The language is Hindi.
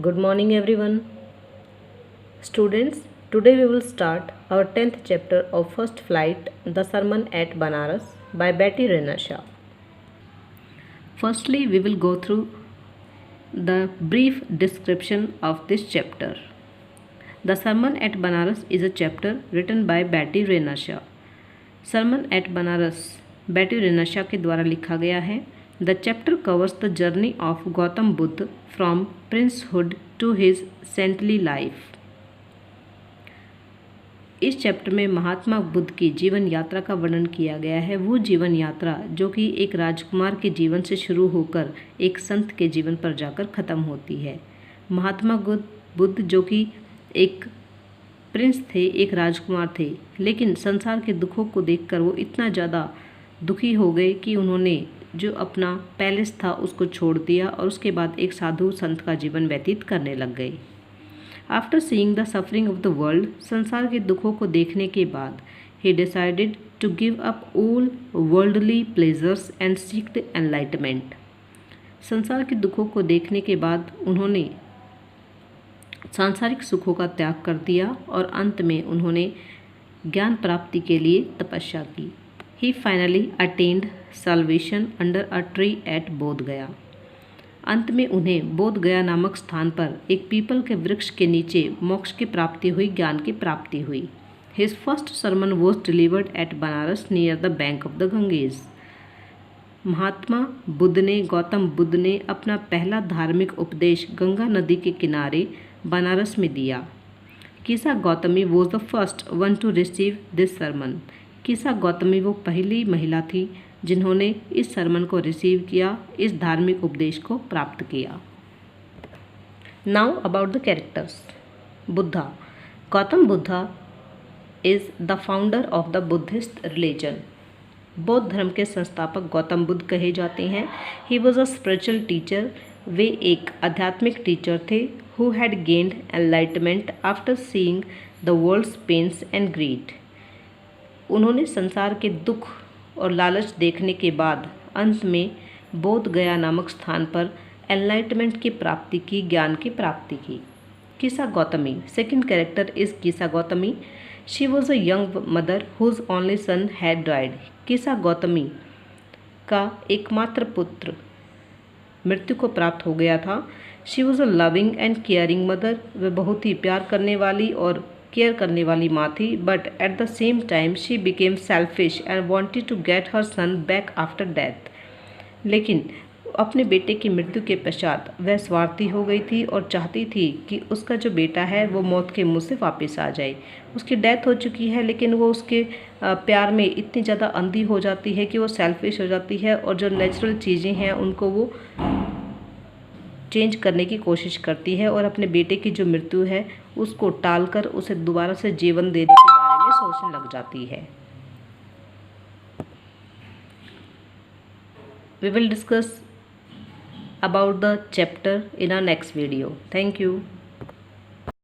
Good morning everyone. Students, today we will start our 10th chapter of First Flight, The Sermon at Banaras by Betty Renasha. Firstly, we will go through the brief description of this chapter. The Sermon at Banaras is a chapter written by Betty Renasha. Sermon at Banaras Betty Renasha के द्वारा लिखा गया है. The chapter covers the journey of Gautam Buddha from princehood to his saintly life. इस चैप्टर में महात्मा बुद्ध की जीवन यात्रा का वर्णन किया गया है. वो जीवन यात्रा जो कि एक राजकुमार के जीवन से शुरू होकर एक संत के जीवन पर जाकर ख़त्म होती है. महात्मा बुद्ध जो कि एक प्रिंस थे, एक राजकुमार थे, लेकिन संसार के दुखों को देखकर वो इतना ज़्यादा दुखी हो गए कि उन्होंने जो अपना पैलेस था उसको छोड़ दिया और उसके बाद एक साधु संत का जीवन व्यतीत करने लग गए. After seeing the suffering of the world, संसार के दुखों को देखने के बाद ही decided to give up all worldly pleasures and seek the enlightenment. संसार के दुखों को देखने के बाद उन्होंने सांसारिक सुखों का त्याग कर दिया और अंत में उन्होंने ज्ञान प्राप्ति के लिए तपस्या की. He finally attained salvation under a tree at बोध गया. अंत में उन्हें बोध गया नामक स्थान पर एक पीपल के वृक्ष के नीचे मोक्ष की प्राप्ति हुई, ज्ञान की प्राप्ति हुई. His first sermon was delivered at Banaras near the bank of the Ganges. Mahatma Buddha ने, गौतम बुद्ध ने अपना पहला धार्मिक उपदेश गंगा नदी के किनारे बनारस में दिया. Kisa Gotami was the first one to receive this sermon. Kisa Gotami वो पहली महिला थी जिन्होंने इस सरमन को रिसीव किया, इस धार्मिक उपदेश को प्राप्त किया. Now about the characters. Buddha. Gautam Buddha is the founder of the Buddhist religion. बौद्ध धर्म के संस्थापक गौतम बुद्ध कहे जाते हैं. He was a spiritual teacher. वे एक आध्यात्मिक टीचर थे who had gained enlightenment after seeing the world's pains and greed. उन्होंने संसार के दुख और लालच देखने के बाद अंत में बोध गया नामक स्थान पर एनलाइटमेंट की प्राप्ति की, ज्ञान की प्राप्ति की. Kisa Gotami. Second character is Kisa Gotami. She was a young mother whose only son had died. Kisa Gotami का एकमात्र पुत्र मृत्यु को प्राप्त हो गया था. She was a loving and caring mother. वह बहुत ही प्यार करने वाली और केयर करने वाली माँ थी. But at the same time she became selfish and wanted to get her son back after death. लेकिन अपने बेटे की मृत्यु के पश्चात वह स्वार्थी हो गई थी और चाहती थी कि उसका जो बेटा है वो मौत के मुँह से वापस आ जाए. उसकी डेथ हो चुकी है लेकिन वो उसके प्यार में इतनी ज़्यादा अंधी हो जाती है कि वो सेल्फिश हो जाती है और जो नेचुरल चीज़ें हैं उनको वो चेंज करने की कोशिश करती है और अपने बेटे की जो मृत्यु है उसको टालकर उसे दोबारा से जीवन देने के बारे में सोचने लग जाती है. We will discuss about the chapter in our next video. Thank you.